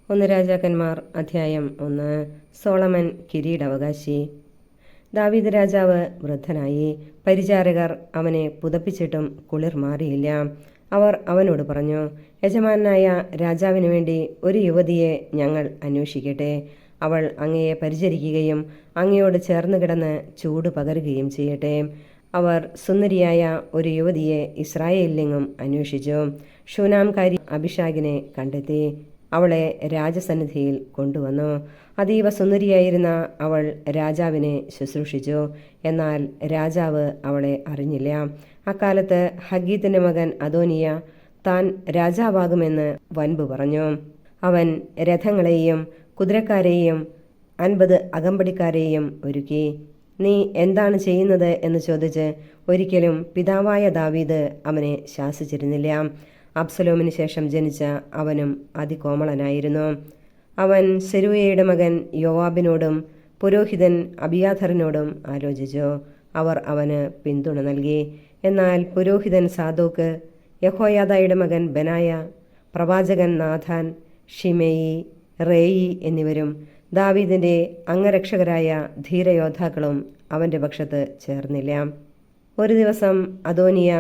ഒന്ന് രാജാക്കന്മാർ അധ്യായം 1. സോളമൻ കിരീടാവകാശി. ദാവീദ് രാജാവ് വൃദ്ധനായി. പരിചാരകർ അവനെ പുതപ്പിച്ചിട്ടും കുളിർ മാറിയില്ല. അവർ അവനോട് പറഞ്ഞു, യജമാനായ രാജാവിന് വേണ്ടി ഒരു യുവതിയെ ഞങ്ങൾ അന്വേഷിക്കട്ടെ. അവൾ അങ്ങയെ പരിചരിക്കുകയും അങ്ങയോട് ചേർന്ന് കിടന്ന് ചൂട് പകരുകയും ചെയ്യട്ടെ. അവർ സുന്ദരിയായ ഒരു യുവതിയെ ഇസ്രായേലിലെങ്ങും അന്വേഷിച്ചു. ശൂനാംകാരി അബിഷാഗിനെ കണ്ടെത്തി. അവളെ രാജസന്നിധിയിൽ കൊണ്ടുവന്നു. അതീവ സുന്ദരിയായിരുന്ന അവൾ രാജാവിനെ ശുശ്രൂഷിച്ചു. എന്നാൽ രാജാവ് അവളെ അറിഞ്ഞില്ല. അക്കാലത്ത് ഹഗ്ഗീത്തിന്റെ മകൻ അദോനിയ താൻ രാജാവാകുമെന്ന് വൻപ് പറഞ്ഞു. അവൻ രഥങ്ങളെയും കുതിരക്കാരെയും 50 അകമ്പടിക്കാരെയും ഒരുക്കി. നീ എന്താണ് ചെയ്യുന്നത് എന്ന് ചോദിച്ച് ഒരിക്കലും പിതാവായ ദാവീദ് അവനെ ശാസിച്ചിരുന്നില്ല. അബ്സലോമിന് ശേഷം ജനിച്ച അവനും അതികോമളനായിരുന്നു. അവൻ സെരൂയയുടെ മകൻ യോവാബിനോടും പുരോഹിതൻ അബിയാഥറിനോടും ആലോചിച്ചു. അവർ അവന് പിന്തുണ നൽകി. എന്നാൽ പുരോഹിതൻ സാദോക്ക്, യഹോയാദയുടെ മകൻ ബെനായ, പ്രവാചകൻ നാഥാൻ, ഷിമെയി, റേയി എന്നിവരും ദാവീദിന്റെ അംഗരക്ഷകരായ ധീരയോദ്ധാക്കളും അവന്റെ പക്ഷത്ത് ചേർന്നില്ല. ഒരു ദിവസം അദോനിയ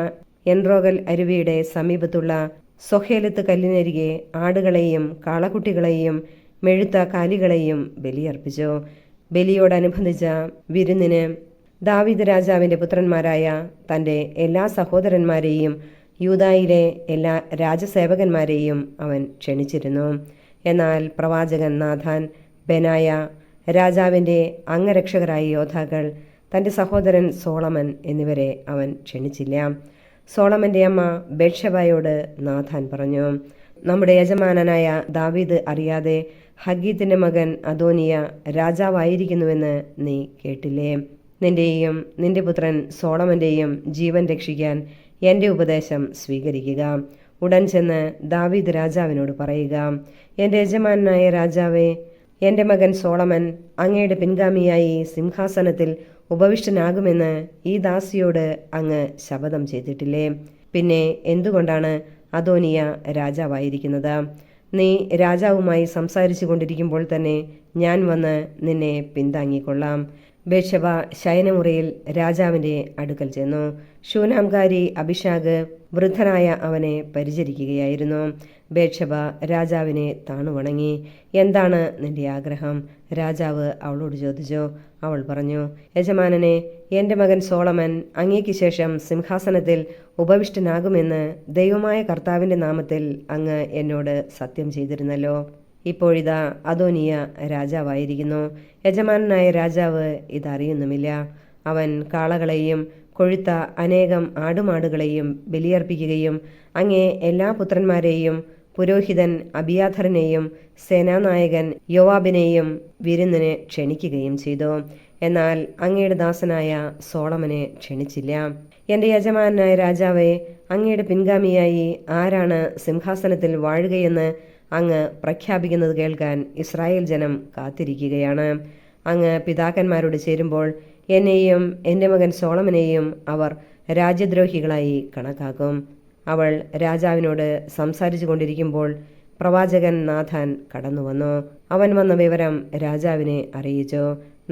എൻറോഗൽ അരുവിയുടെ സമീപത്തുള്ള സൊഹേലത്ത് കല്ലിനരികെ ആടുകളെയും കാളക്കുട്ടികളെയും മെഴുത്ത കാലികളെയും ബലിയർപ്പിച്ചു. ബലിയോടനുബന്ധിച്ച വിരുന്നിന് ദാവീദ് രാജാവിന്റെ പുത്രന്മാരായ തന്റെ എല്ലാ സഹോദരന്മാരെയും യൂദായിലെ എല്ലാ രാജസേവകന്മാരെയും അവൻ ക്ഷണിച്ചിരുന്നു. എന്നാൽ പ്രവാചകൻ നാഥാൻ, ബെനായ, രാജാവിന്റെ അംഗരക്ഷകരായ യോദ്ധാക്കൾ, തന്റെ സഹോദരൻ സോളമൻ എന്നിവരെ അവൻ ക്ഷണിച്ചില്ല. സോളമന്റെ അമ്മ ബത്ശബയോട് നാഥാൻ പറഞ്ഞു, നമ്മുടെ യജമാനനായ ദാവീദ് അറിയാതെ ഹഗ്ഗീത്തിന്റെ മകൻ അദോനിയ രാജാവായിരിക്കുന്നുവെന്ന് നീ കേട്ടില്ലേ? നിന്റെയും നിന്റെ പുത്രൻ സോളമന്റെയും ജീവൻ രക്ഷിക്കാൻ എൻ്റെ ഉപദേശം സ്വീകരിക്കുക. ഉടൻ ചെന്ന് ദാവീദ് രാജാവിനോട് പറയുക, എൻ്റെ യജമാനായ രാജാവേ, എൻ്റെ മകൻ സോളമൻ അങ്ങയുടെ പിൻഗാമിയായി സിംഹാസനത്തിൽ ഉപവിഷ്ടനാകുമെന്ന് ഈ ദാസിയോട് അങ്ങ് ശപഥം ചെയ്തിട്ടില്ലേ? പിന്നെ എന്തുകൊണ്ടാണ് അദോനിയ രാജാവായിരിക്കുന്നത്? നീ രാജാവുമായി സംസാരിച്ചു കൊണ്ടിരിക്കുമ്പോൾ തന്നെ ഞാൻ വന്ന് നിന്നെ പിന്താങ്ങിക്കൊള്ളാം. ബത്ശബ ശയനമുറിയിൽ രാജാവിന്റെ അടുക്കൽ ചെന്നു. ശൂനാംകാരി അബിഷാഗ് വൃദ്ധനായ അവനെ പരിചരിക്കുകയായിരുന്നു. ബത്ശബ രാജാവിനെ താണുവണങ്ങി. എന്താണ് നിന്റെ ആഗ്രഹം? രാജാവ് അവളോട് ചോദിച്ചു. അവൾ പറഞ്ഞു, യജമാനനെ, എൻ്റെ മകൻ സോളമൻ അങ്ങേക്ക് ശേഷം സിംഹാസനത്തിൽ ഉപവിഷ്ടനാകുമെന്ന് ദൈവമായ കർത്താവിന്റെ നാമത്തിൽ അങ്ങ് എന്നോട് സത്യം ചെയ്തിരുന്നല്ലോ. ഇപ്പോഴിതാ അദോനിയ രാജാവായിരിക്കുന്നു. യജമാനായ രാജാവ് ഇതറിയുന്നുമില്ല. അവൻ കാളകളെയും കൊഴുത്ത അനേകം ആടുമാടുകളെയും ബലിയർപ്പിക്കുകയും അങ്ങേ എല്ലാ പുത്രന്മാരെയും പുരോഹിതൻ അബിയാഥറിനെയും സേനാനായകൻ യോവാബിനെയും വിരുന്നിന് ക്ഷണിക്കുകയും ചെയ്തു. എന്നാൽ അങ്ങയുടെ ദാസനായ സോളമനെ ക്ഷണിച്ചില്ല. എൻ്റെ യജമാനായ രാജാവേ, അങ്ങയുടെ പിൻഗാമിയായി ആരാണ് സിംഹാസനത്തിൽ വാഴുകയെന്ന് അങ്ങ് പ്രഖ്യാപിക്കുന്നത് കേൾക്കാൻ ഇസ്രായേൽ ജനം കാത്തിരിക്കുകയാണ്. അങ്ങ് പിതാക്കന്മാരോട് ചേരുമ്പോൾ എന്നെയും എൻ്റെ മകൻ സോളമനെയും അവർ രാജ്യദ്രോഹികളായി കണക്കാക്കും. അവൾ രാജാവിനോട് സംസാരിച്ചു കൊണ്ടിരിക്കുമ്പോൾ പ്രവാചകൻ നാഥാൻ കടന്നുവന്നു. അവൻ വന്ന വിവരം രാജാവിനെ അറിയിച്ചു.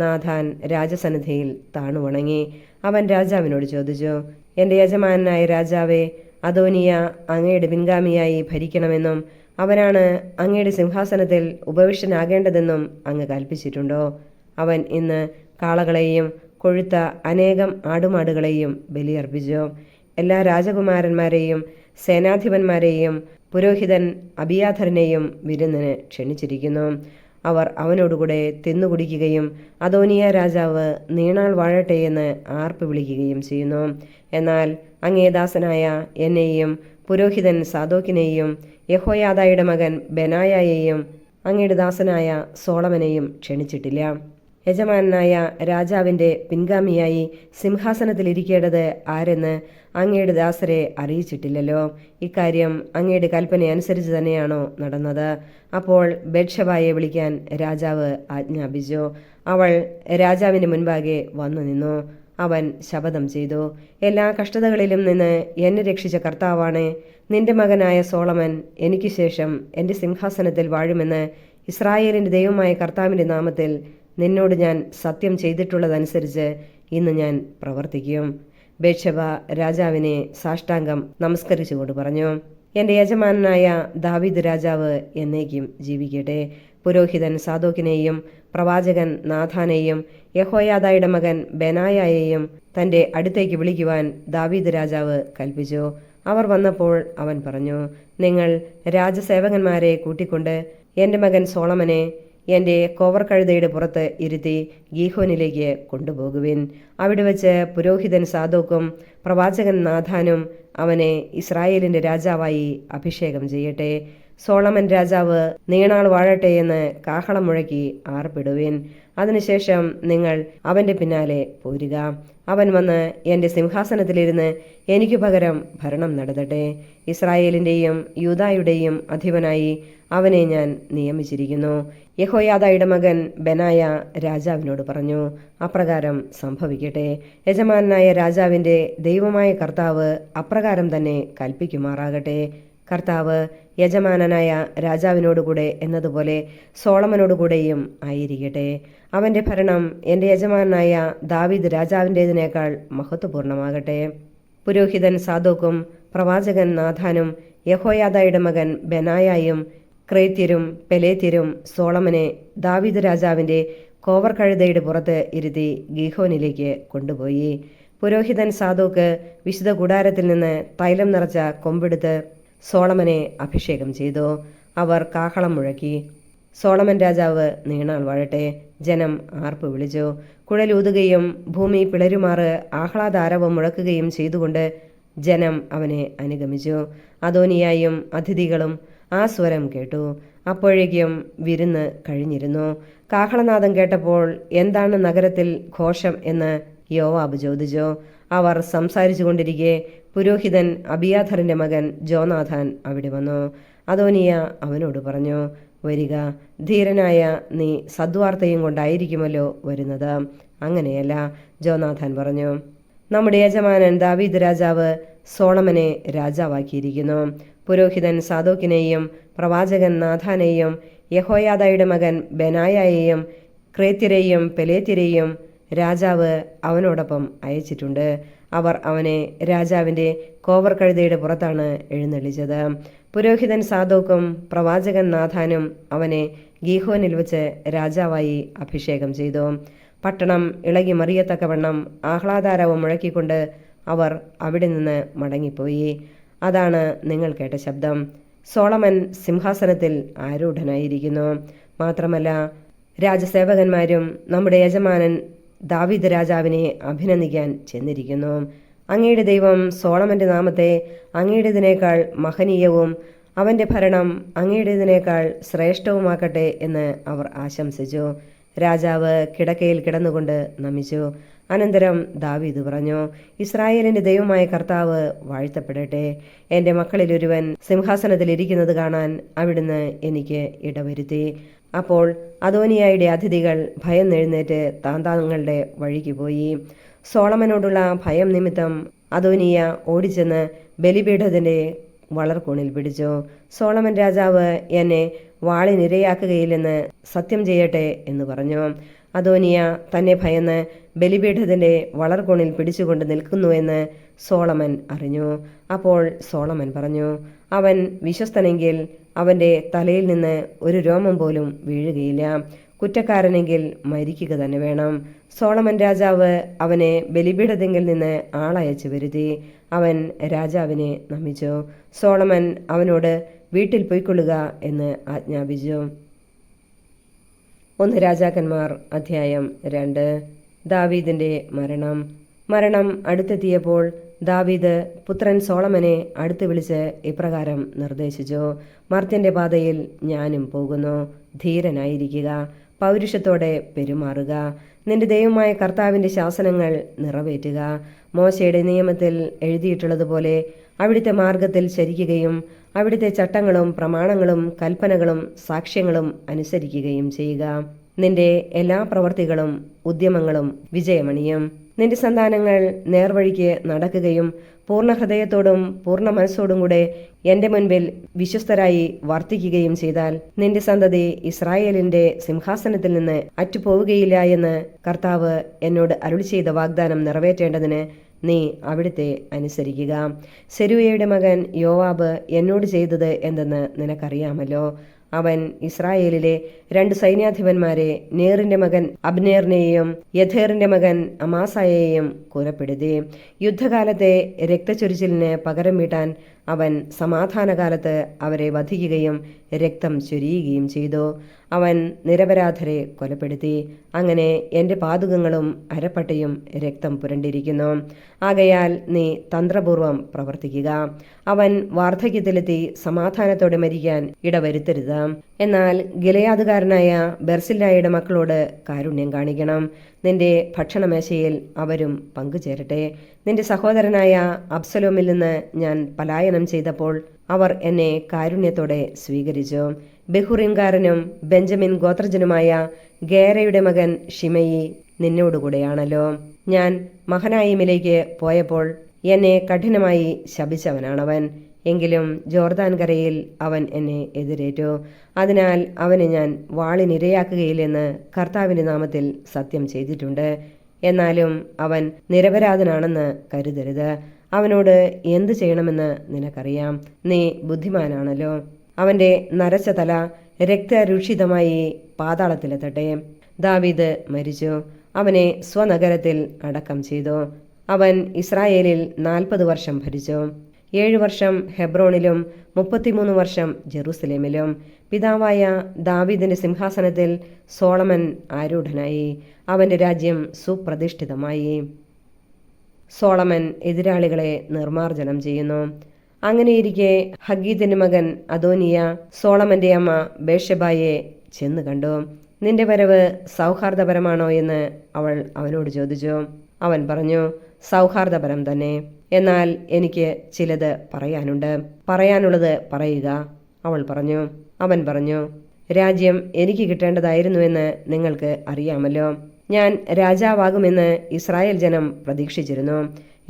നാഥാൻ രാജസന്നിധിയിൽ താണുവണങ്ങി. അവൻ രാജാവിനോട് ചോദിച്ചു, എൻ്റെ യജമാനായ രാജാവേ, അദോനിയ അങ്ങയുടെ പിൻഗാമിയായി ഭരിക്കണമെന്നും അവനാണ് അങ്ങയുടെ സിംഹാസനത്തിൽ ഉപവിഷ്ടനാകേണ്ടതെന്നും അങ്ങ് കൽപ്പിച്ചിട്ടുണ്ടോ? അവൻ ഇന്ന് കാളകളെയും കൊഴുത്ത അനേകം ആടുമാടുകളെയും ബലിയർപ്പിച്ചു. എല്ലാ രാജകുമാരന്മാരെയും സേനാധിപന്മാരെയും പുരോഹിതൻ അബിയാഥറിനെയും വിരുന്നിന് ക്ഷണിച്ചിരിക്കുന്നു. അവർ അവനോടുകൂടെ തിന്നുകുടിക്കുകയും അദോനിയ രാജാവ് നീണാൾ വാഴട്ടെ എന്ന് ആർപ്പ് വിളിക്കുകയും ചെയ്യുന്നു. എന്നാൽ അങ്ങേ ദാസനായ എന്നെയും പുരോഹിതൻ സാദോക്കിനെയും യഹോയാദയുടെ മകൻ ബെനായയെയും അങ്ങയുടെ ദാസനായ സോളമനെയും ക്ഷണിച്ചിട്ടില്ല. യജമാനായ രാജാവിന്റെ പിൻഗാമിയായി സിംഹാസനത്തിലിരിക്കേണ്ടത് ആരെന്ന് അങ്ങയുടെ ദാസരെ അറിയിച്ചിട്ടില്ലല്ലോ. ഇക്കാര്യം അങ്ങയുടെ കൽപ്പന അനുസരിച്ച് തന്നെയാണോ നടന്നത്? അപ്പോൾ ബത്ശബയെ വിളിക്കാൻ രാജാവ് ആജ്ഞാപിച്ചു. അവൾ രാജാവിന്റെ മുൻപാകെ വന്നു നിന്നു. അവൻ ശപഥം ചെയ്തു. എല്ലാ കഷ്ടതകളിലും നിന്ന് എന്നെ രക്ഷിച്ച കർത്താവാണ്. നിന്റെ മകനായ സോളമൻ എനിക്ക് ശേഷം എൻ്റെ സിംഹാസനത്തിൽ വാഴുമെന്ന് ഇസ്രായേലിൻ്റെ ദൈവമായ കർത്താവിൻ്റെ നാമത്തിൽ നിന്നോട് ഞാൻ സത്യം ചെയ്തിട്ടുള്ളതനുസരിച്ച് ഇന്ന് ഞാൻ പ്രവർത്തിക്കും. ബേത്ശബ രാജാവിനെ സാഷ്ടാംഗം നമസ്കരിച്ചുകൊണ്ട് പറഞ്ഞു, എൻ്റെ യജമാനനായ ദാവീദ് രാജാവ് എന്നേക്കും ജീവിക്കട്ടെ. പുരോഹിതൻ സാദോക്കിനെയും പ്രവാചകൻ നാഥാനെയും യഹോയാദയുടെ മകൻ ബെനായയെയും തൻ്റെ അടുത്തേക്ക് വിളിക്കുവാൻ ദാവീദ് രാജാവ് കൽപ്പിച്ചു. അവർ വന്നപ്പോൾ അവൻ പറഞ്ഞു, നിങ്ങൾ രാജസേവകന്മാരെ കൂട്ടിക്കൊണ്ട് എൻ്റെ മകൻ സോളമനെ എൻ്റെ കോവർക്കഴുതയുടെ പുറത്ത് ഇരുത്തി ഗീഹോനിലേക്ക് കൊണ്ടുപോകുവിൻ. അവിടെ വച്ച് പുരോഹിതൻ സാദോക്കും പ്രവാചകൻ നാഥാനും അവനെ ഇസ്രായേലിൻ്റെ രാജാവായി അഭിഷേകം ചെയ്യട്ടെ. സോളമൻ രാജാവ് നീണാൾ വാഴട്ടെ എന്ന് കാഹളം മുഴക്കി ആർപ്പിടുവിൻ. അതിനുശേഷം നിങ്ങൾ അവൻ്റെ പിന്നാലെ പോരുക. അവൻ വന്ന് എൻ്റെ സിംഹാസനത്തിലിരുന്ന് എനിക്കു പകരം ഭരണം നടത്തട്ടെ. ഇസ്രായേലിൻ്റെയും യൂദായുടെയും അധിപനായി അവനെ ഞാൻ നിയമിച്ചിരിക്കുന്നു. യഹോയാദയുടെ മകൻ ബെനായ രാജാവിനോട് പറഞ്ഞു, അപ്രകാരം സംഭവിക്കട്ടെ. യജമാനായ രാജാവിൻ്റെ ദൈവമായ കർത്താവ് അപ്രകാരം തന്നെ കൽപ്പിക്കുമാറാകട്ടെ. കർത്താവ് യജമാനനായ രാജാവിനോടുകൂടെ എന്നതുപോലെ സോളമനോടുകൂടെയും ആയിരിക്കട്ടെ. അവൻ്റെ ഭരണം എൻ്റെ യജമാനായ ദാവീദ് രാജാവിൻ്റേതിനേക്കാൾ മഹത്വപൂർണ്ണമാകട്ടെ. പുരോഹിതൻ സാദോക്കും പ്രവാചകൻ നാഥാനും യഹോയാദയുടെ മകൻ ബെനായായും ക്രേത്യരും പെലേത്യരും സോളമനെ ദാവീദ് രാജാവിൻ്റെ കോവർക്കഴുതയുടെ പുറത്ത് ഇരുത്തി ഗീഹോനിലേക്ക് കൊണ്ടുപോയി. പുരോഹിതൻ സാദോക്ക് വിശുദ്ധ കൂടാരത്തിൽ നിന്ന് തൈലം നിറച്ച കൊമ്പെടുത്ത് സോളമനെ അഭിഷേകം ചെയ്തു. അവർ കാഹളം മുഴക്കി. സോളമൻ രാജാവ് നീണാൾ വാഴട്ടെ. ജനം ആർപ്പ് വിളിച്ചു. കുഴലൂതുകയും ഭൂമി പിളരുമാറ് ആഹ്ലാദാരവം മുഴക്കുകയും ചെയ്തുകൊണ്ട് ജനം അവനെ അനുഗമിച്ചു. അദോനിയായും അതിഥികളും ആ സ്വരം കേട്ടു. അപ്പോഴേക്കും വിരുന്ന് കഴിഞ്ഞിരുന്നു. കാഹളനാദം കേട്ടപ്പോൾ എന്താണ് നഗരത്തിൽ ഘോഷം എന്ന് യോവാബ് ചോദിച്ചു. അവർ സംസാരിച്ചു കൊണ്ടിരിക്കെ പുരോഹിതൻ അബിയാഥറിൻ്റെ മകൻ ജോനാഥാൻ അവിടെ വന്നു. അദോനിയ അവനോട് പറഞ്ഞു, വരിക, ധീരനായ നീ സദ്വാർത്തയും കൊണ്ടായിരിക്കുമല്ലോ വരുന്നത്. അങ്ങനെയല്ല, ജോനാഥാൻ പറഞ്ഞു, നമ്മുടെ യജമാനൻ ദാവീദ് രാജാവ് സോളമനെ രാജാവാക്കിയിരിക്കുന്നു. പുരോഹിതൻ സാദോക്കിനെയും പ്രവാചകൻ നാഥാനെയും യഹോയാദയുടെ മകൻ ബെനായയെയും ക്രേത്യരെയും പെലേത്യരെയും രാജാവ് അവനോടൊപ്പം അയച്ചിട്ടുണ്ട്. അവർ അവനെ രാജാവിൻ്റെ കോവർക്കഴുതയുടെ പുറത്താണ് എഴുന്നള്ളിച്ചത്. പുരോഹിതൻ സാദോക്കും പ്രവാചകൻ നാഥാനും അവനെ ഗീഹോനിൽ വെച്ച് രാജാവായി അഭിഷേകം ചെയ്തു. പട്ടണം ഇളകി മറിയത്തക്കവണ്ണം ആഹ്ലാദാരവം മുഴക്കിക്കൊണ്ട് അവർ അവിടെ നിന്ന് മടങ്ങിപ്പോയി. അതാണ് നിങ്ങൾ കേട്ട ശബ്ദം. സോളമൻ സിംഹാസനത്തിൽ ആരൂഢനായിരിക്കുന്നു. മാത്രമല്ല, രാജസേവകന്മാരും നമ്മുടെ യജമാനൻ ദാവീദ് രാജാവിനെ അഭിനന്ദിക്കാൻ ചെന്നിരിക്കുന്നു. അങ്ങയുടെ ദൈവം സോളമൻ്റെ നാമത്തെ അങ്ങയുടേതിനേക്കാൾ മഹനീയവും അവൻ്റെ ഭരണം അങ്ങയുടേതിനേക്കാൾ ശ്രേഷ്ഠവുമാക്കട്ടെ എന്ന് അവർ ആശംസിച്ചു. രാജാവ് കിടക്കയിൽ കിടന്നുകൊണ്ട് നമിച്ചു. അനന്തരം ദാവീദ് പറഞ്ഞു, ഇസ്രായേലിൻ്റെ ദൈവമായ കർത്താവ് വാഴ്ത്തപ്പെടട്ടെ. എൻ്റെ മക്കളിലൊരുവൻ സിംഹാസനത്തിൽ ഇരിക്കുന്നത് കാണാൻ അവിടുന്ന് എനിക്ക് ഇടവരുത്തി. അപ്പോൾ അദോനിയായുടെ അതിഥികൾ ഭയം എഴുന്നേറ്റ് താന്താങ്ങളുടെ വഴിക്ക് പോയി. സോളമനോടുള്ള ഭയം നിമിത്തം അദോനിയ ഓടിച്ചെന്ന് ബലിപീഠത്തിൻ്റെ വളർക്കൂണിൽ പിടിച്ചു. സോളമൻ രാജാവ് എന്നെ വാളിനിരയാക്കുകയില്ലെന്ന് സത്യം ചെയ്യട്ടെ എന്ന് പറഞ്ഞു. അദോനിയ തന്നെ ഭയന്ന് ബലിപീഠത്തിൻ്റെ വളർക്കൂണിൽ പിടിച്ചുകൊണ്ട് നിൽക്കുന്നുവെന്ന് സോളമൻ അറിഞ്ഞു. അപ്പോൾ സോളമൻ പറഞ്ഞു, അവൻ വിശ്വസ്തനെങ്കിൽ അവൻ്റെ തലയിൽ നിന്ന് ഒരു രോമം പോലും വീഴുകയില്ല. കുറ്റക്കാരനെങ്കിൽ മരിക്കുക തന്നെ വേണം. സോളമൻ രാജാവ് അവനെ ബലിപീഠത്തിങ്കിൽ നിന്ന് ആളയച്ചു വരുത്തി. അവൻ രാജാവിനെ നമിച്ചു. സോളമൻ അവനോട് വീട്ടിൽ പൊയ്ക്കൊള്ളുക എന്ന് ആജ്ഞാപിച്ചു. 1 രാജാക്കന്മാർ അധ്യായം 2. ദാവീദിൻ്റെ മരണം അടുത്തെത്തിയപ്പോൾ ദാവീദ് പുത്രൻ സോളമനെ അടുത്ത് വിളിച്ച് ഇപ്രകാരം നിർദ്ദേശിച്ചു, മർത്യൻ്റെ പാതയിൽ ഞാനും പോകുന്നു. ധീരനായിരിക്കുക, പൗരുഷത്തോടെ പെരുമാറുക, നിന്റെ ദൈവമായ കർത്താവിൻ്റെ ശാസനങ്ങൾ നിറവേറ്റുക. മോശയുടെ നിയമത്തിൽ എഴുതിയിട്ടുള്ളതുപോലെ അവിടുത്തെ മാർഗത്തിൽ ചരിക്കുകയും അവിടുത്തെ ചട്ടങ്ങളും പ്രമാണങ്ങളും കൽപ്പനകളും സാക്ഷ്യങ്ങളും അനുസരിക്കുകയും ചെയ്യുക. നിന്റെ എല്ലാ പ്രവൃത്തികളും ഉദ്യമങ്ങളും വിജയമണിയും. നിന്റെ സന്താനങ്ങൾ നേർവഴിക്ക് നടക്കുകയും പൂർണ്ണ ഹൃദയത്തോടും പൂർണ്ണ മനസ്സോടും കൂടെ എൻ്റെ മുൻപിൽ വിശ്വസ്തരായി വർത്തിക്കുകയും ചെയ്താൽ നിന്റെ സന്തതി ഇസ്രായേലിന്റെ സിംഹാസനത്തിൽ നിന്ന് അറ്റുപോവുകയില്ല എന്ന് കർത്താവ് എന്നോട് അരുളി ചെയ്ത വാഗ്ദാനം നിറവേറ്റേണ്ടതിന് നീ അവിടുത്തെ അനുസരിക്കുക. സെരൂയയുടെ മകൻ യോവാബ് എന്നോട് ചെയ്തത് എന്തെന്ന് നിനക്കറിയാമല്ലോ. അവൻ ഇസ്രായേലിലെ 2 സൈന്യാധിപന്മാരെ, നേറിന്റെ മകൻ അബ്നേറിനെയും യഥേറിന്റെ മകൻ അമാസായെയും കൊലപ്പെടുത്തി. യുദ്ധകാലത്തെ രക്തച്ചൊരിച്ചിലിന് പകരം വീട്ടാൻ അവൻ സമാധാനകാലത്ത് അവരെ വധിക്കുകയും രക്തം ചൊരിയുകയും ചെയ്തു. അവൻ നിരപരാധരെ കൊലപ്പെടുത്തി. അങ്ങനെ എൻ്റെ പാദുകങ്ങളും അരപ്പട്ടയും രക്തം പുരണ്ടിരിക്കുന്നു. ആകയാൽ നീ തന്ത്രപൂർവം പ്രവർത്തിക്കുക. അവൻ വാർദ്ധക്യത്തിലെത്തി സമാധാനത്തോടെ മരിക്കാൻ ഇടവരുത്തരുത്. എന്നാൽ ഗിലെയാദുകാരനായ ബെർസില്ലായുടെ മക്കളോട് കാരുണ്യം കാണിക്കണം. നിന്റെ ഭക്ഷണമേശയിൽ അവരും പങ്കുചേരട്ടെ. നിന്റെ സഹോദരനായ അബ്സലോമിൽ നിന്ന് ഞാൻ പലായനം ചെയ്തപ്പോൾ അവർ എന്നെ കാരുണ്യത്തോടെ സ്വീകരിച്ചു. ബെഹുറീംകാരനും ബെഞ്ചമിൻ ഗോത്രജനുമായ ഗേരയുടെ മകൻ ഷിമയി നിന്നോടുകൂടെയാണല്ലോ. ഞാൻ മഹനായിമിലേക്ക് പോയപ്പോൾ എന്നെ കഠിനമായി ശപിച്ചവനാണവൻ. എങ്കിലും ജോർദാൻ കരയിൽ അവൻ എന്നെ എതിരേറ്റു. അതിനാൽ അവനെ ഞാൻ വാളിനിരയാക്കുകയില്ലെന്ന് കർത്താവിന്റെ നാമത്തിൽ സത്യം ചെയ്തിട്ടുണ്ട്. എന്നാലും അവൻ നിരപരാധനാണെന്ന് കരുതരുത്. അവനോട് എന്തു ചെയ്യണമെന്ന് നിനക്കറിയാം. നീ ബുദ്ധിമാനാണല്ലോ. അവന്റെ നരച്ച തല രക്തരൂഷിതമായി പാതാളത്തിലെത്തട്ടെ. ദാവീദ് മരിച്ചു. അവനെ സ്വനഗരത്തിൽ അടക്കം ചെയ്തു. അവൻ ഇസ്രായേലിൽ 40 വർഷം ഭരിച്ചു. 7 വർഷം ഹെബ്രോണിലും 33 വർഷം ജെറുസലേമിലും. പിതാവായ ദാവീദിന്റെ സിംഹാസനത്തിൽ സോളമൻ ആരൂഢനായി. അവന്റെ രാജ്യം സുപ്രതിഷ്ഠിതമായി. സോളമൻ എതിരാളികളെ നിർമാർജനം ചെയ്യുന്നു. അങ്ങനെയിരിക്കെ ഹഗീദിന്റെ മകൻ അദോനിയ സോളമന്റെ അമ്മ ബേർശെബായെ ചെന്ന് കണ്ടു. നിന്റെ വരവ് സൗഹാർദ്ദപരമാണോ എന്ന് അവൾ അവനോട് ചോദിച്ചു. അവൻ പറഞ്ഞു, സൗഹാർദ്ദപരം തന്നെ. എന്നാൽ എനിക്ക് ചിലത് പറയാനുണ്ട്. പറയാനുള്ളത് പറയുക. അവൾ പറഞ്ഞു. അവൻ പറഞ്ഞു, രാജ്യം എനിക്ക് കിട്ടേണ്ടതായിരുന്നുവെന്ന് നിങ്ങൾക്ക് അറിയാമല്ലോ. ഞാൻ രാജാവാകുമെന്ന് ഇസ്രായേൽ ജനം പ്രതീക്ഷിച്ചിരുന്നു.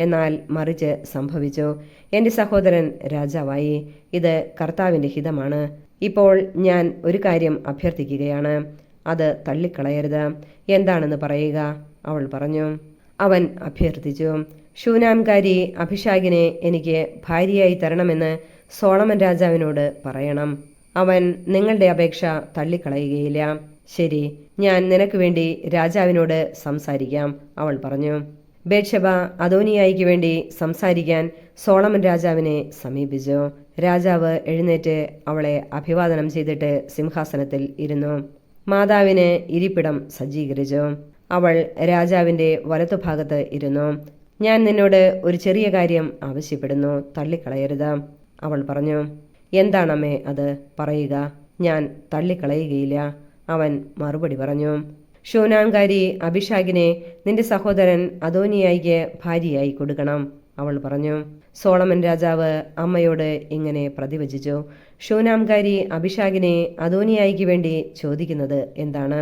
എന്നാൽ മറിച്ച് സംഭവിച്ചു. എൻ്റെ സഹോദരൻ രാജാവായി. ഇത് കർത്താവിൻ്റെ ഹിതമാണ്. ഇപ്പോൾ ഞാൻ ഒരു കാര്യം അഭ്യർത്ഥിക്കുകയാണ്. അത് തള്ളിക്കളയരുത്. എന്താണെന്ന് പറയുക. അവൾ പറഞ്ഞു. അവൻ അഭ്യർത്ഥിച്ചു, ശൂനാംകാരി അഭിഷാകിനെ എനിക്ക് ഭാര്യയായി തരണമെന്ന് സോളമൻ രാജാവിനോട് പറയണം. അവൻ നിങ്ങളുടെ അപേക്ഷ തള്ളിക്കളയുകയില്ല. ശരി, ഞാൻ നിനക്ക് വേണ്ടി രാജാവിനോട് സംസാരിക്കാം. അവൾ പറഞ്ഞു. ബേത്ശെബ അദോനിയായിക്ക് വേണ്ടി സംസാരിക്കാൻ സോളമൻ രാജാവിനെ സമീപിച്ചു. രാജാവ് എഴുന്നേറ്റ് അവളെ അഭിവാദനം ചെയ്തിട്ട് സിംഹാസനത്തിൽ ഇരുന്നു. മാതാവിന് ഇരിപ്പിടം സജ്ജീകരിച്ചു. അവൾ രാജാവിൻ്റെ വലത്തുഭാഗത്ത് ഇരുന്നു. ഞാൻ നിന്നോട് ഒരു ചെറിയ കാര്യം ആവശ്യപ്പെടുന്നു, തള്ളിക്കളയരുത്. അവൾ പറഞ്ഞു. എന്താണമ്മേ അത്? പറയുക. ഞാൻ തള്ളിക്കളയുകയില്ല. അവൻ മറുപടി പറഞ്ഞു. ശൂനാംകാരി അഭിഷാകിനെ നിന്റെ സഹോദരൻ അദോനിയായിക്ക് ഭാര്യയായി കൊടുക്കണം. അവൾ പറഞ്ഞു. സോളമൻ രാജാവ് അമ്മയോട് ഇങ്ങനെ പ്രതിവചിച്ചു, ശൂനാംകാരി അഭിഷാകിനെ അദോനിയായിക്ക് വേണ്ടി ചോദിക്കുന്നത് എന്താണ്?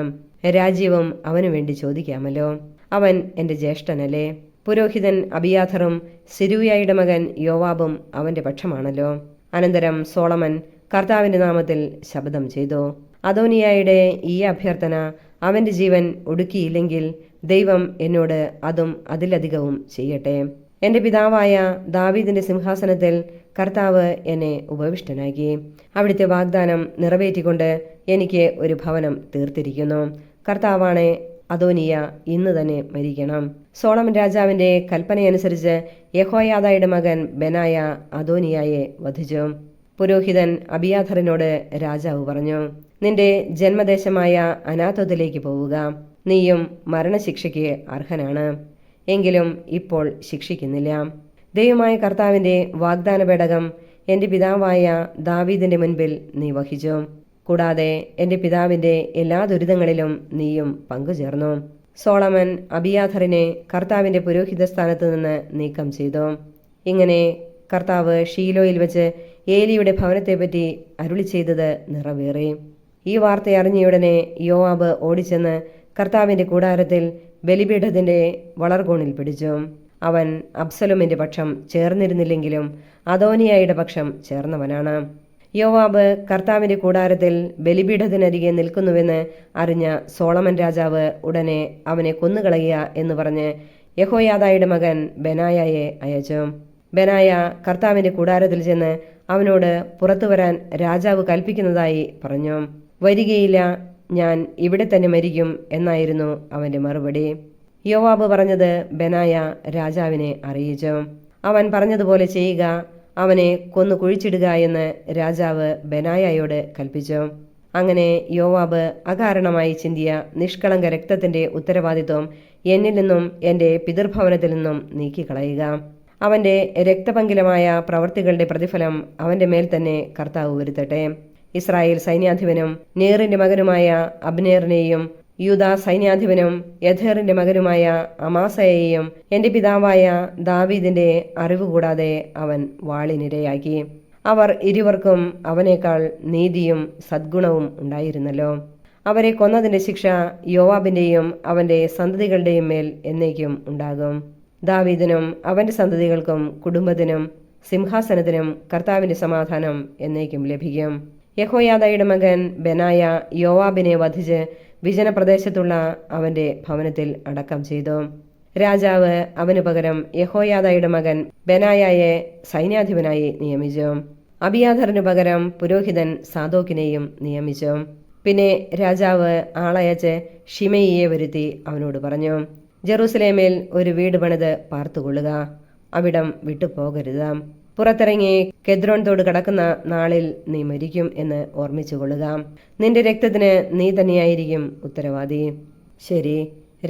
രാജ്യവും അവനു വേണ്ടി ചോദിക്കാമല്ലോ. അവൻ എൻ്റെ ജ്യേഷ്ഠനല്ലേ? പുരോഹിതൻ അബിയാഥറും സിരൂയായുടെ മകൻ യോവാബും അവന്റെ പക്ഷമാണല്ലോ. അനന്തരം സോളമൻ കർത്താവിന്റെ നാമത്തിൽ ശപഥം ചെയ്തു, അദോനിയായുടെ ഈ അഭ്യർത്ഥന അവന്റെ ജീവൻ ഒടുക്കിയില്ലെങ്കിൽ ദൈവം എന്നോട് അതും അതിലധികവും ചെയ്യട്ടെ. എൻ്റെ പിതാവായ ദാവീദിന്റെ സിംഹാസനത്തിൽ കർത്താവ് എന്നെ ഉപവിഷ്ടനാക്കി. അവിടുത്തെ വാഗ്ദാനം നിറവേറ്റിക്കൊണ്ട് എനിക്ക് ഒരു ഭവനം തീർത്തിരിക്കുന്നു. കർത്താവാണെ, അദോനിയ ഇന്ന് തന്നെ മരിക്കണം. സോളമൻ രാജാവിന്റെ കൽപ്പനയനുസരിച്ച് യഹോയാദയുടെ മകൻ ബെനായ അദോനിയായെ വധിച്ചു. പുരോഹിതൻ അബിയാഥറിനോട് രാജാവ് പറഞ്ഞു, നിന്റെ ജന്മദേശമായ അനാഥോത്തിലേക്ക് പോവുക. നീയും മരണശിക്ഷയ്ക്ക് അർഹനാണ്. എങ്കിലും ഇപ്പോൾ ശിക്ഷിക്കുന്നില്ല. ദൈവമായ കർത്താവിന്റെ വാഗ്ദാന പേടകം എൻ്റെ പിതാവായ ദാവീദിന്റെ മുൻപിൽ നീ വഹിച്ചു. കൂടാതെ എൻ്റെ പിതാവിന്റെ എല്ലാ ദുരിതങ്ങളിലും നീയും പങ്കുചേർന്നു. സോളമൻ അബിയാഥറിനെ കർത്താവിന്റെ പുരോഹിത സ്ഥാനത്ത് നിന്ന് നീക്കം ചെയ്തു. ഇങ്ങനെ കർത്താവ് ഷീലോയിൽ വെച്ച് ഏലിയുടെ ഭവനത്തെപ്പറ്റി അരുളി ചെയ്തത് നിറവേറി. ഈ വാർത്ത അറിഞ്ഞയുടനെ യോവാബ് ഓടിച്ചെന്ന് കർത്താവിൻ്റെ കൂടാരത്തിൽ ബലിപീഠത്തിൻ്റെ വളർകോണിൽ പിടിച്ചു. അവൻ അബ്സലോമിൻ്റെ പക്ഷം ചേർന്നിരുന്നില്ലെങ്കിലും അദോനിയായുടെ പക്ഷം ചേർന്നവനാണ്. യോവാബ് കർത്താവിൻ്റെ കൂടാരത്തിൽ ബലിപീഠത്തിനരികെ നിൽക്കുന്നുവെന്ന് അറിഞ്ഞ സോളമൻ രാജാവ് ഉടനെ അവനെ കൊന്നുകളയുക എന്ന് പറഞ്ഞ് യെഹോയാദയുടെ മകൻ ബെനായയെ അയച്ചു. ബെനായ കർത്താവിൻ്റെ കൂടാരത്തിൽ ചെന്ന് അവനോട് പുറത്തു വരാൻ രാജാവ് കൽപ്പിക്കുന്നതായി പറഞ്ഞു. വരികയില്ല, ഞാൻ ഇവിടെ തന്നെ മരിക്കും എന്നായിരുന്നു അവൻ്റെ മറുപടി. യോവാബ് പറഞ്ഞത് ബെനായ രാജാവിനെ അറിയിച്ചു. അവൻ പറഞ്ഞതുപോലെ ചെയ്യുക, അവനെ കൊന്നു കുഴിച്ചിടുക എന്ന് രാജാവ് ബെനായയോട് കൽപ്പിച്ചു. അങ്ങനെ യോവാബ് അകാരണമായി ചിന്തിയ നിഷ്കളങ്ക രക്തത്തിൻ്റെ ഉത്തരവാദിത്വം എന്നിൽ നിന്നും എൻ്റെ പിതൃഭവനത്തിൽ നിന്നും നീക്കിക്കളയുക. അവൻ്റെ രക്തപങ്കിലമായ പ്രവൃത്തികളുടെ പ്രതിഫലം അവൻ്റെ മേൽ തന്നെ കർത്താവ് വരുത്തട്ടെ. ഇസ്രായേൽ സൈന്യാധിപനും നേറിൻ്റെ മകനുമായ അബ്നേറിനെയും യൂദാ സൈന്യാധിപനും യഥേറിന്റെ മകനുമായ അമാസയെയും എൻ്റെ പിതാവായ ദാവീദിന്റെ അറിവ് കൂടാതെ അവൻ വാളിനിരയാക്കി. അവർ ഇരുവർക്കും അവനേക്കാൾ നീതിയും സദ്ഗുണവും ഉണ്ടായിരുന്നല്ലോ. അവരെ കൊന്നതിന്റെ ശിക്ഷ യോവാബിന്റെയും അവന്റെ സന്തതികളുടെയും മേൽ എന്നേക്കും ഉണ്ടാകും. ദാവീദിനും അവന്റെ സന്തതികൾക്കും കുടുംബത്തിനും സിംഹാസനത്തിനും കർത്താവിന്റെ സമാധാനം എന്നേക്കും ലഭിക്കും. യെഹോയാദയുടെ മകൻ ബെനായ യോവാബിനെ വധിച്ച് വിജനപ്രദേശത്തുള്ള അവന്റെ ഭവനത്തിൽ അടക്കം ചെയ്തു. രാജാവ് അവനു പകരം യെഹോയാദയുടെ മകൻ ബെനായയെ സൈന്യാധിപനായി നിയമിച്ചു. അബിയാഥറിനു പകരം പുരോഹിതൻ സാദോക്കിനെയും നിയമിച്ചു. പിന്നെ രാജാവ് ആളയച്ച് ഷിമെയിയെ വരുത്തി അവനോട് പറഞ്ഞു, ജെറൂസലേമിൽ ഒരു വീട് പണിത് പാർത്തുകൊള്ളുക, അവിടം വിട്ടുപോകരുത്. പുറത്തിറങ്ങി കെദ്രോൻ തോട് കടക്കുന്ന നാളിൽ നീ മരിക്കും എന്ന് ഓർമ്മിച്ചുകൊള്ളുക. നിന്റെ രക്തത്തിന് നീ തന്നെയായിരിക്കും ഉത്തരവാദി. ശരി,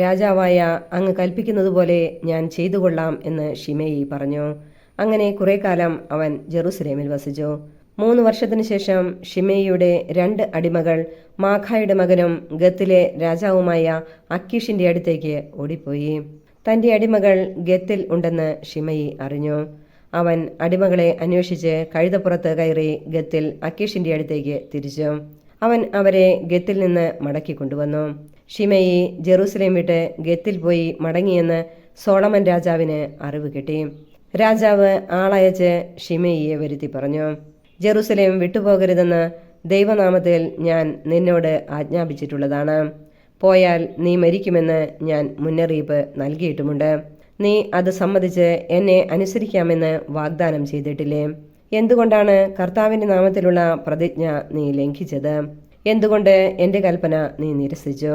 രാജാവായ അങ്ങ് കൽപ്പിക്കുന്നതുപോലെ ഞാൻ ചെയ്തു കൊള്ളാം എന്ന് ഷിമെയി പറഞ്ഞു. അങ്ങനെ കുറെ കാലം അവൻ ജെറൂസലേമിൽ വസിച്ചു. 3 വർഷത്തിനു ശേഷം ഷിമെയിയുടെ 2 അടിമകൾ മാഖായുടെ മകനും ഗത്തിലെ രാജാവുമായ അക്കീഷിന്റെ അടുത്തേക്ക് ഓടിപ്പോയി. തന്റെ അടിമകൾ ഗത്തിൽ ഉണ്ടെന്ന് ഷിമെയി അറിഞ്ഞു. അവൻ അടിമകളെ അന്വേഷിച്ച് കഴുതപ്പുറത്ത് കയറി ഗത്തിൽ അക്കീഷിന്റെ അടുത്തേക്ക് തിരിച്ചു. അവൻ അവരെ ഗത്തിൽ നിന്ന് മടക്കി കൊണ്ടുവന്നു. ഷിമെയി ജെറൂസലേം വിട്ട് ഗത്തിൽ പോയി മടങ്ങിയെന്ന് സോളമൻ രാജാവിന് അറിവ് കിട്ടി. രാജാവ് ആളയച്ച് ഷിമെയിയെ വരുത്തി പറഞ്ഞു, ജെറൂസലേം വിട്ടുപോകരുതെന്ന് ദൈവനാമത്തിൽ ഞാൻ നിന്നോട് ആജ്ഞാപിച്ചിട്ടുള്ളതാണ്. പോയാൽ നീ മരിക്കുമെന്ന് ഞാൻ മുന്നറിയിപ്പ് നൽകിയിട്ടുമുണ്ട്. നീ അത് സമ്മതിച്ച് എന്നെ അനുസരിക്കാമെന്ന് വാഗ്ദാനം ചെയ്തിട്ടില്ലേ? എന്തുകൊണ്ടാണ് കർത്താവിന്റെ നാമത്തിലുള്ള പ്രതിജ്ഞ നീ ലംഘിച്ചത്? എന്തുകൊണ്ട് എൻ്റെ കൽപ്പന നീ നിരസിച്ചു?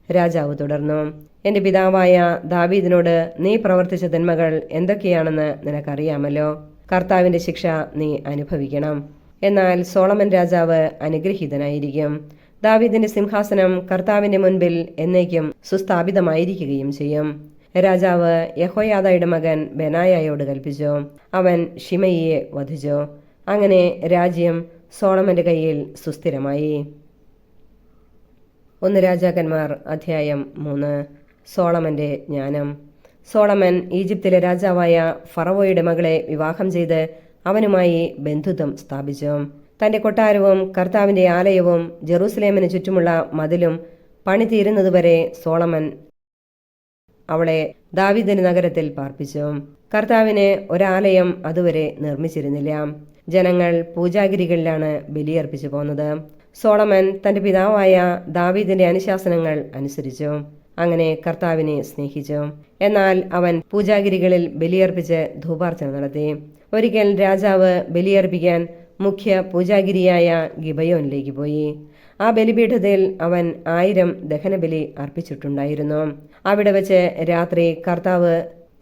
രാജാവ് തുടർന്നു, എൻ്റെ പിതാവായ ദാവീദിനോട് നീ പ്രവർത്തിച്ച തിന്മകൾ എന്തൊക്കെയാണെന്ന് നിനക്കറിയാമല്ലോ. കർത്താവിന്റെ ശിക്ഷ നീ അനുഭവിക്കണം. എന്നാൽ സോളമൻ രാജാവ് അനുഗ്രഹീതനായിരിക്കും. ദാവീദിന്റെ സിംഹാസനം കർത്താവിന്റെ മുൻപിൽ എന്നേക്കും സുസ്ഥാപിതമായിരിക്കുകയും ചെയ്യും. രാജാവ് യെഹോയാദയുടെ മകൻ ബെനായയോട് കൽപ്പിച്ചു. അവൻ ഷിമെയിയെ വധിച്ചു. അങ്ങനെ രാജ്യം സോളമന്റെ കയ്യിൽ സുസ്ഥിരമായി. 1 രാജാക്കന്മാർ അധ്യായം 3. സോളമന്റെ ജ്ഞാനം. സോളമൻ ഈജിപ്തിലെ രാജാവായ ഫറവോയുടെ മകളെ വിവാഹം ചെയ്ത് അവനുമായി ബന്ധുത്വം സ്ഥാപിച്ചു. തന്റെ കൊട്ടാരവും കർത്താവിന്റെ ആലയവും ജെറൂസലേമിന് ചുറ്റുമുള്ള മതിലും പണി തീരുന്നതുവരെ സോളമൻ അവളെ ദാവീദിന്റെ നഗരത്തിൽ പാർപ്പിച്ചു. കർത്താവിന് ഒരാലയം അതുവരെ നിർമ്മിച്ചിരുന്നില്ല. ജനങ്ങൾ പൂജാഗിരികളിലാണ് ബലിയർപ്പിച്ചു പോന്നത്. സോളമൻ തന്റെ പിതാവായ ദാവീദിന്റെ അനുശാസനങ്ങൾ അനുസരിച്ചു. അങ്ങനെ കർത്താവിനെ സ്നേഹിച്ചു. എന്നാൽ അവൻ പൂജാഗിരികളിൽ ബലിയർപ്പിച്ച് ധൂപാർച്ചന നടത്തി. ഒരിക്കൽ രാജാവ് ബലിയർപ്പിക്കാൻ മുഖ്യ പൂജാഗിരിയായ ഗിബയോനിലേക്ക് പോയി. ആ ബലിപീഠത്തിൽ അവൻ 1000 ദഹനബലി അർപ്പിച്ചിട്ടുണ്ടായിരുന്നു. അവിടെ വെച്ച് രാത്രി കർത്താവ്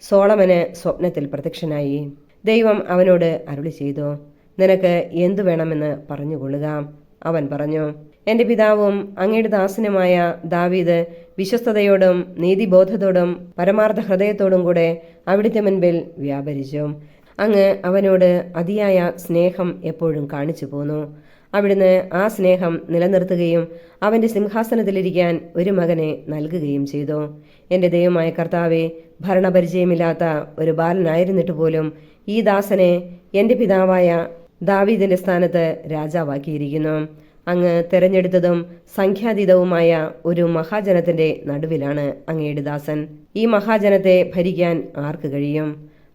സോളമന് സ്വപ്നത്തിൽ പ്രത്യക്ഷനായി. ദൈവം അവനോട് അരുളി ചെയ്തു, നിനക്ക് എന്തു വേണമെന്ന് പറഞ്ഞുകൊള്ളുക. അവൻ പറഞ്ഞു, എൻ്റെ പിതാവും അങ്ങയുടെ ദാസനുമായ ദാവീദ് വിശ്വസ്തയോടും നീതിബോധത്തോടും പരമാർത്ഥ ഹൃദയത്തോടും കൂടെ അവിടുത്തെ മുൻപിൽ വ്യാപരിച്ചു. അങ്ങ് അവനോട് അതിയായ സ്നേഹം എപ്പോഴും കാണിച്ചു പോന്നു. അവിടുന്ന് ആ സ്നേഹം നിലനിർത്തുകയും അവൻ്റെ സിംഹാസനത്തിലിരിക്കാൻ ഒരു മകനെ നൽകുകയും ചെയ്തു. എൻ്റെ ദൈവമായ കർത്താവെ, ഭരണപരിചയമില്ലാത്ത ഒരു ബാലനായിരുന്നിട്ട് പോലും ഈ ദാസനെ എൻ്റെ പിതാവായ ദാവീദിന്റെ സ്ഥാനത്ത് രാജാവാക്കിയിരിക്കുന്നു. അങ്ങ് തെരഞ്ഞെടുത്തതും സംഖ്യാതീതവുമായ ഒരു മഹാജനത്തിന്റെ നടുവിലാണ് അങ്ങയുടെ ദാസൻ. ഈ മഹാജനത്തെ ഭരിക്കാൻ ആർക്ക് കഴിയും?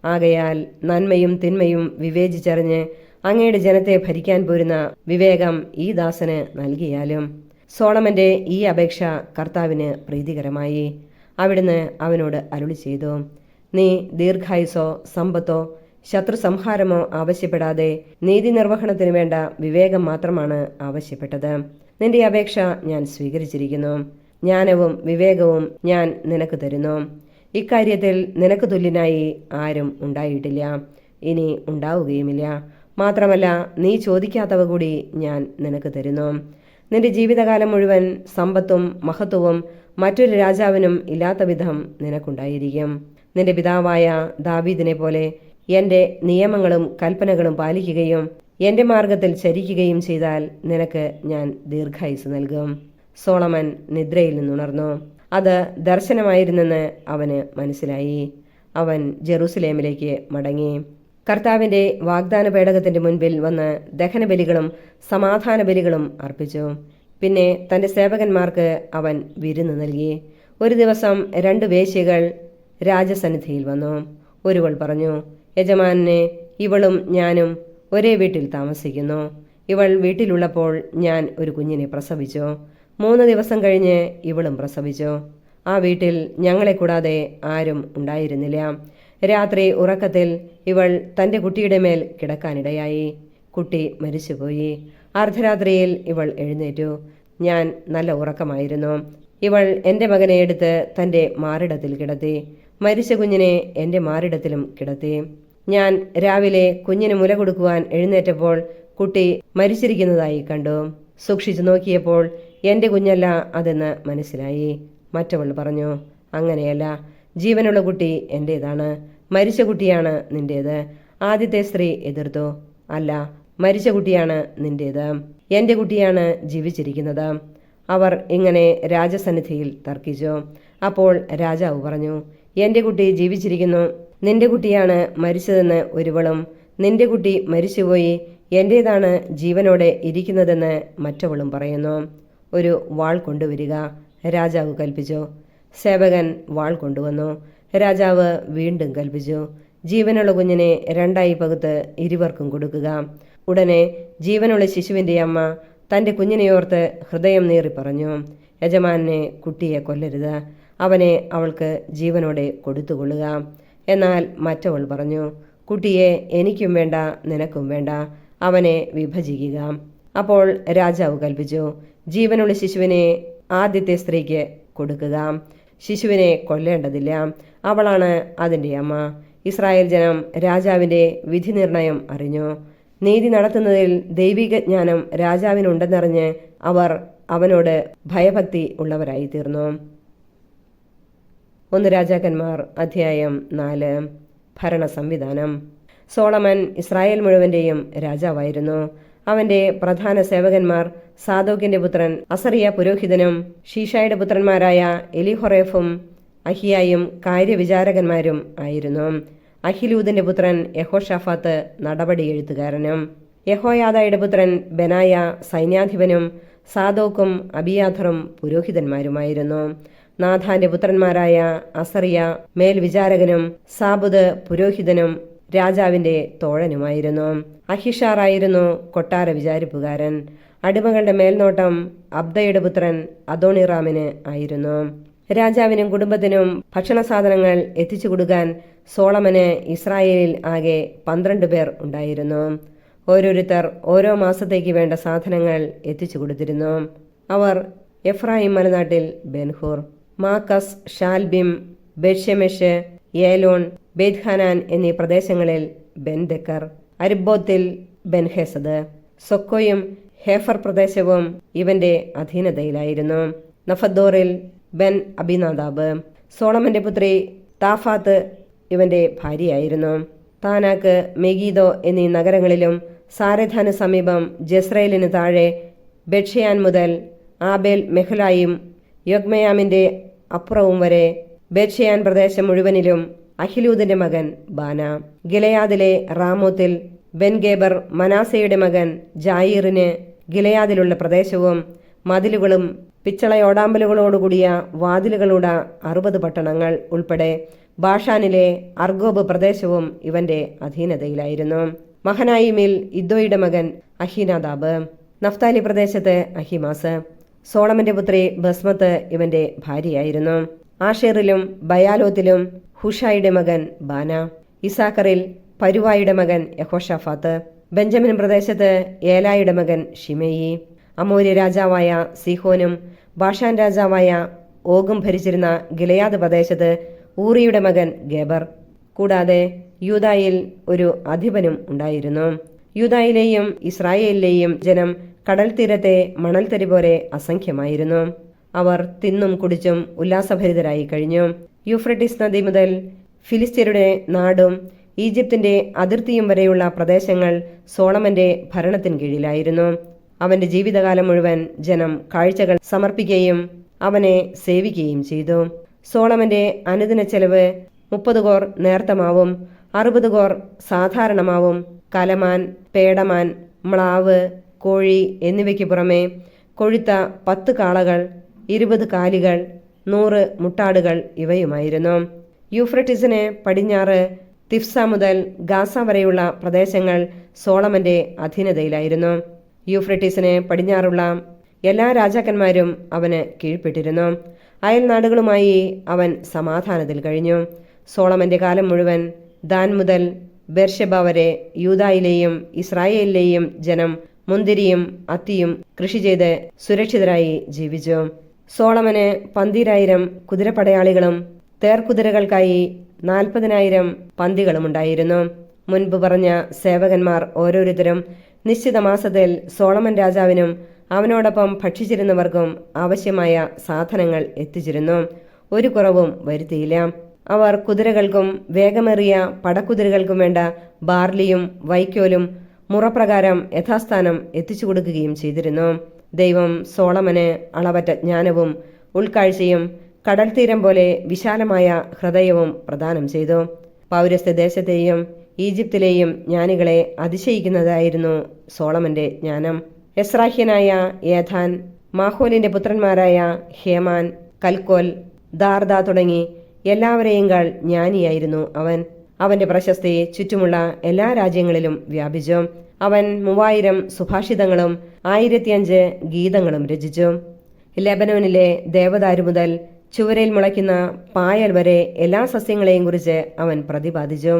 ആകയാൽ നന്മയും തിന്മയും വിവേചിച്ചറിഞ്ഞ് അങ്ങയുടെ ജനത്തെ ഭരിക്കാൻ പോരുന്ന വിവേകം ഈ ദാസന് നൽകിയാലും. സോളമന്റെ ഈ അപേക്ഷ കർത്താവിന് പ്രീതികരമായി. അവിടുന്ന് അവനോട് അരുളി ചെയ്തു, നീ ദീർഘായുസോ സമ്പത്തോ ശത്രു സംഹാരമോ ആവശ്യപ്പെടാതെ നീതി നിർവഹണത്തിന് വേണ്ട വിവേകം മാത്രമാണ് ആവശ്യപ്പെട്ടത്. നിന്റെ അപേക്ഷ ഞാൻ സ്വീകരിച്ചിരിക്കുന്നു. ജ്ഞാനവും വിവേകവും ഞാൻ നിനക്ക് തരുന്നു. ഇക്കാര്യത്തിൽ നിനക്ക് തുല്യനായി ആരും ഉണ്ടായിട്ടില്ല, ഇനി ഉണ്ടാവുകയുമില്ല. മാത്രമല്ല, നീ ചോദിക്കാത്തവ കൂടി ഞാൻ നിനക്ക് തരുന്നു. നിന്റെ ജീവിതകാലം മുഴുവൻ സമ്പത്തും മഹത്വവും മറ്റൊരു രാജാവിനും ഇല്ലാത്ത വിധം നിനക്കുണ്ടായിരിക്കും. നിന്റെ പിതാവായ ദാവീദിനെ പോലെ എൻ്റെ നിയമങ്ങളും കൽപ്പനകളും പാലിക്കുകയും എൻ്റെ മാർഗത്തിൽ ചരിക്കുകയും ചെയ്താൽ നിനക്ക് ഞാൻ ദീർഘായുസ് നൽകും. സോളമൻ നിദ്രയിൽ നിന്നുണർന്നു. അത് ദർശനമായിരുന്നെന്ന് അവന് മനസ്സിലായി. അവൻ ജെറൂസലേമിലേക്ക് മടങ്ങി. കർത്താവിന്റെ വാഗ്ദാന പേടകത്തിന്റെ മുൻപിൽ വന്ന് ദഹനബലികളും സമാധാന ബലികളും അർപ്പിച്ചു. പിന്നെ തന്റെ സേവകന്മാർക്ക് അവൻ വിരുന്ന് നൽകി. ഒരു ദിവസം 2 വേശ്യകൾ രാജസന്നിധിയിൽ വന്നു. ഒരുവൾ പറഞ്ഞു, യജമാനനെ, ഇവളും ഞാനും ഒരേ വീട്ടിൽ താമസിക്കുന്നു. ഇവൾ വീട്ടിലുള്ളപ്പോൾ ഞാൻ ഒരു കുഞ്ഞിനെ പ്രസവിച്ചു. 3 ദിവസം കഴിഞ്ഞ് ഇവളും പ്രസവിച്ചു. ആ വീട്ടിൽ ഞങ്ങളെ കൂടാതെ ആരും ഉണ്ടായിരുന്നില്ല. രാത്രി ഉറക്കത്തിൽ ഇവൾ തൻ്റെ കുട്ടിയുടെ മേൽ കിടക്കാനിടയായി. കുട്ടി മരിച്ചുപോയി. അർദ്ധരാത്രിയിൽ ഇവൾ എഴുന്നേറ്റു. ഞാൻ നല്ല ഉറക്കമായിരുന്നു. ഇവൾ എൻ്റെ മകനെ എടുത്ത് തൻ്റെ മാറിടത്തിൽ കിടത്തി. മരിച്ച കുഞ്ഞിനെ എൻ്റെ മാറിടത്തിലും കിടത്തി. ഞാൻ രാവിലെ കുഞ്ഞിന് മുല കൊടുക്കുവാൻ എഴുന്നേറ്റപ്പോൾ കുട്ടി മരിച്ചിരിക്കുന്നതായി കണ്ടു. സൂക്ഷിച്ചു നോക്കിയപ്പോൾ എൻ്റെ കുഞ്ഞല്ല അതെന്ന് മനസ്സിലായി. മറ്റവൾ പറഞ്ഞു, അങ്ങനെയല്ല, ജീവനുള്ള കുട്ടി എൻ്റേതാണ്, മരിച്ച കുട്ടിയാണ് നിന്റേത്. ആദ്യത്തെ സ്ത്രീ എതിർത്തു, അല്ല, മരിച്ച കുട്ടിയാണ് നിന്റേത്, എൻ്റെ കുട്ടിയാണ് ജീവിച്ചിരിക്കുന്നത്. അവർ ഇങ്ങനെ രാജസന്നിധിയിൽ തർക്കിച്ചു. അപ്പോൾ രാജാവ് പറഞ്ഞു, എൻ്റെ കുട്ടി ജീവിച്ചിരിക്കുന്നു, നിന്റെ കുട്ടിയാണ് മരിച്ചതെന്ന് ഒരുവളും, നിന്റെ കുട്ടി മരിച്ചുപോയി, എൻ്റേതാണ് ജീവനോടെ ഇരിക്കുന്നതെന്ന് മറ്റവളും പറയുന്നു. ഒരു വാൾ കൊണ്ടുവരിക, രാജാവ് കൽപ്പിച്ചു. സേവകൻ വാൾ കൊണ്ടുവന്നു. രാജാവ് വീണ്ടും കൽപ്പിച്ചു, ജീവനുള്ള കുഞ്ഞിനെ 2 പകുത്ത് ഇരുവർക്കും കൊടുക്കുക. ഉടനെ ജീവനുള്ള ശിശുവിൻ്റെ അമ്മ തൻ്റെ കുഞ്ഞിനെയോർത്ത് ഹൃദയം നീറി പറഞ്ഞു, യജമാനെ, കുട്ടിയെ കൊല്ലരുത്, അവനെ അവൾക്ക് ജീവനോടെ കൊടുത്തുകൊള്ളുക. എന്നാൽ മറ്റവൾ പറഞ്ഞു, കുട്ടിയെ എനിക്കും വേണ്ട, നിനക്കും വേണ്ട, അവനെ വിഭജിക്കുക. അപ്പോൾ രാജാവ് കൽപ്പിച്ചു, ജീവനുള്ള ശിശുവിനെ ആദ്യത്തെ സ്ത്രീക്ക് കൊടുക്കുക. ശിശുവിനെ കൊല്ലേണ്ടതില്ല, അവളാണ് അതിൻ്റെ അമ്മ. ഇസ്രായേൽ ജനം രാജാവിൻ്റെ വിധി നിർണയം അറിഞ്ഞു. നീതി നടത്തുന്നതിൽ ദൈവിക ജ്ഞാനം രാജാവിനുണ്ടെന്നറിഞ്ഞ് അവർ അവനോട് ഭയഭക്തി ഉള്ളവരായി തീർന്നു. 1 രാജാക്കന്മാർ അധ്യായം 4. ഭരണ സംവിധാനം. സോളമൻ ഇസ്രായേൽ മുഴുവൻ്റെയും രാജാവായിരുന്നു. അവന്റെ പ്രധാന സേവകന്മാർ സാദോക്കിന്റെ പുത്രൻ അസറിയ പുരോഹിതനും ഷീഷായുടെ പുത്രന്മാരായ എലിഹൊറേഫും അഹിയായും കാര്യവിചാരകന്മാരും ആയിരുന്നു. അഹിലൂദിന്റെ പുത്രൻ യഹോഷാഫാത്ത് നടപടി എഴുത്തുകാരനും യഹോയാദയുടെ പുത്രൻ ബെനായ സൈന്യാധിപനും സാദോക്കും അബിയാഥറും പുരോഹിതന്മാരുമായിരുന്നു. നാഥാന്റെ പുത്രന്മാരായ അസറിയ മേൽവിചാരകനും സാബുദ് പുരോഹിതനും രാജാവിന്റെ തോഴനുമായിരുന്നു. അഹിഷാറായിരുന്നു കൊട്ടാര വിചാരിപ്പുകാരൻ. അടിമകളുടെ മേൽനോട്ടം അബ്ദയുടെ പുത്രൻ അദോണിറാമിന് ആയിരുന്നു. രാജാവിനും കുടുംബത്തിനും ഭക്ഷണ സാധനങ്ങൾ എത്തിച്ചു കൊടുക്കാൻ സോളമന് ഇസ്രായേലിൽ ആകെ 12 പേർ ഉണ്ടായിരുന്നു. ഓരോരുത്തർ ഓരോ മാസത്തേക്ക് വേണ്ട സാധനങ്ങൾ എത്തിച്ചു കൊടുത്തിരുന്നു. അവർ എഫ്രായിം മലനാട്ടിൽ ബെൻഹൂർ, മാക്കസ്, ഷാൽബിം, ബെത്ഷെമെഷ്, ഏലോൺ, ബേത്ഹാനാൻ എന്നീ പ്രദേശങ്ങളിൽ ബെൻദെക്കർ, അരിബോത്തിൽ ബെൻഹെസദ്, സൊക്കോയും ഹേഫർ പ്രദേശവും ഇവന്റെ അധീനതയിലായിരുന്നു. നഫദ്ദോറിൽ ബെൻ അബിനാദാബ്. സോളമന്റെ പുത്രി താഫാത്ത് ഇവന്റെ ഭാര്യയായിരുന്നു. താനാക്ക്, മെഗീദോ എന്നീ നഗരങ്ങളിലും സാരെഥാന് സമീപം ജസ്രയേലിന് താഴെ ബെത്ഷെയാൻ മുതൽ ആബേൽ മെഹ്ലായും യൊഗ്മയാമിന്റെ അപ്പുറവും വരെ ബെത്ഷെയാൻ പ്രദേശം മുഴുവനിലും അഹിലൂദിന്റെ മകൻ ബാന. ഗിലെയാദിലെ റാമോത്തിൽ ബെൻഗേബർ മനാസയുടെ മകൻ ജായീറിന് ഗിലെയാദിലുള്ള പ്രദേശവും മതിലുകളും പിച്ചളയോടാമ്പലുകളോടുകൂടിയ വാതിലുകളുടെ 60 പട്ടണങ്ങൾ ഉൾപ്പെടെ ബാഷാനിലെ അർഗോബ് പ്രദേശവും ഇവന്റെ അധീനതയിലായിരുന്നു. മഹനായിമിൽ ഇദ്ദോയുടെ മകൻ അഹീനാദാബ്. നഫ്താലി പ്രദേശത്ത് അഹിമാസ്. സോളമന്റെ പുത്രി ബസ്മത്ത് ഇവന്റെ ഭാര്യയായിരുന്നു. ആഷേറിലും ബയാലോത്തിലും ഹുഷായുടെ മകൻ ബാന. ഇസാക്കറിൽ പരുവായുടെ മകൻ യഹോഷാഫാത്ത്. ബെഞ്ചമിൻ പ്രദേശത്ത് ഏലായുടെ മകൻ ഷിമേയി. അമോര്യ രാജാവായ സീഹോനും ബാഷാൻ രാജാവായ ഓഗും ഭരിച്ചിരുന്ന ഗിലെയാദ് പ്രദേശത്ത് ഊറിയുടെ മകൻ ഗേബർ. കൂടാതെ യൂദായിൽ ഒരു അധിപനും ഉണ്ടായിരുന്നു. യൂദായിലെയും ഇസ്രായേലിലെയും ജനം കടൽ തീരത്തെ മണൽത്തരി പോലെ അസംഖ്യമായിരുന്നു. അവർ തിന്നും കുടിച്ചും ഉല്ലാസഭരിതരായി കഴിഞ്ഞു. യൂഫ്രട്ടീസ് നദി മുതൽ ഫിലിസ്ത്യരുടെ നാടും ഈജിപ്തിന്റെ അതിർത്തിയും വരെയുള്ള പ്രദേശങ്ങൾ സോളമന്റെ ഭരണത്തിന് കീഴിലായിരുന്നു. അവന്റെ ജീവിതകാലം മുഴുവൻ ജനം കാഴ്ചകൾ സമർപ്പിക്കുകയും അവനെ സേവിക്കുകയും ചെയ്തു. സോളമന്റെ അനുദിന ചെലവ് 30 കോർ നേർത്തമാവും, 60 കോർ സാധാരണമാവും, കലമാൻ, പേടമാൻ, മ്ലാവ്, കോഴി എന്നിവയ്ക്ക് പുറമെ കൊഴുത്ത 10 കാളകൾ, 20 കാലികൾ, 100 മുട്ടാടുകൾ ഇവയുമായിരുന്നു. യൂഫ്രട്ടീസിന് പടിഞ്ഞാറ് തിഫ്സ മുതൽ ഗാസ വരെയുള്ള പ്രദേശങ്ങൾ സോളമന്റെ അധീനതയിലായിരുന്നു. യൂഫ്രട്ടീസിന് പടിഞ്ഞാറുള്ള എല്ലാ രാജാക്കന്മാരും അവന് കീഴ്പ്പെട്ടിരുന്നു. അയൽനാടുകളുമായി അവൻ സമാധാനത്തിൽ കഴിഞ്ഞു. സോളമന്റെ കാലം മുഴുവൻ ദാൻ മുതൽ ബെർഷെബ വരെ യൂദായിലെയും ഇസ്രായേലിലെയും ജനം മുന്തിരിയും അത്തിയും കൃഷി ചെയ്ത് സുരക്ഷിതരായി ജീവിച്ചു. സോളമന് 12,000 കുതിരപ്പടയാളികളും തേർക്കുതിരകൾക്കായി 40,000 പന്തികളുമുണ്ടായിരുന്നു. മുൻപ് പറഞ്ഞ സേവകന്മാർ ഓരോരുത്തരും നിശ്ചിത മാസത്തിൽ സോളമൻ രാജാവിനും അവനോടൊപ്പം ഭക്ഷിച്ചിരുന്നവർക്കും ആവശ്യമായ സാധനങ്ങൾ എത്തിച്ചിരുന്നു. ഒരു കുറവും വരുത്തിയില്ല. അവർ കുതിരകൾക്കും വേഗമേറിയ പടക്കുതിരകൾക്കും വേണ്ട ബാർലിയും വൈക്കോലും മുറപ്രകാരം യഥാസ്ഥാനം എത്തിച്ചു കൊടുക്കുകയും ചെയ്തിരുന്നു. ദൈവം സോളമന് അളവറ്റ ജ്ഞാനവും ഉൾക്കാഴ്ചയും കടൽ തീരം പോലെ വിശാലമായ ഹൃദയവും പ്രദാനം ചെയ്തു. പൗരസ്ത്യ ദേശത്തെയും ഈജിപ്തിലെയും ജ്ഞാനികളെ അതിശയിക്കുന്നതായിരുന്നു സോളമന്റെ ജ്ഞാനം. എസ്രാഹ്യനായ ഏഥാൻ, മാഹോലിന്റെ പുത്രന്മാരായ ഹേമാൻ, കൽക്കോൽ, ദാർദ തുടങ്ങി എല്ലാവരെയുംകാൾ ജ്ഞാനിയായിരുന്നു അവൻ. അവന്റെ പ്രശസ്തി ചുറ്റുമുള്ള എല്ലാ രാജ്യങ്ങളിലും വ്യാപിച്ചു. അവൻ 3000 സുഭാഷിതങ്ങളും 1005 ഗീതങ്ങളും രചിച്ചു. ലെബനോനിലെ ദേവദാരു മുതൽ ചുവരയിൽ മുളയ്ക്കുന്ന പായൽ വരെ എല്ലാ സസ്യങ്ങളെയും കുറിച്ച് അവൻ പ്രതിപാദിച്ചു.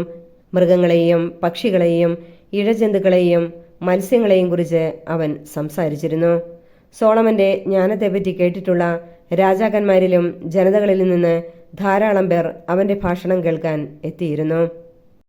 മൃഗങ്ങളെയും പക്ഷികളെയും ഇഴജന്തുക്കളെയും മത്സ്യങ്ങളെയും കുറിച്ച് അവൻ സംസാരിച്ചിരുന്നു. സോളമന്റെ ജ്ഞാനത്തെപ്പറ്റി കേട്ടിട്ടുള്ള രാജാക്കന്മാരിലും ജനതകളിൽ നിന്ന് ധാരാളം പേർ അവന്റെ ഭാഷണം കേൾക്കാൻ എത്തിയിരുന്നു.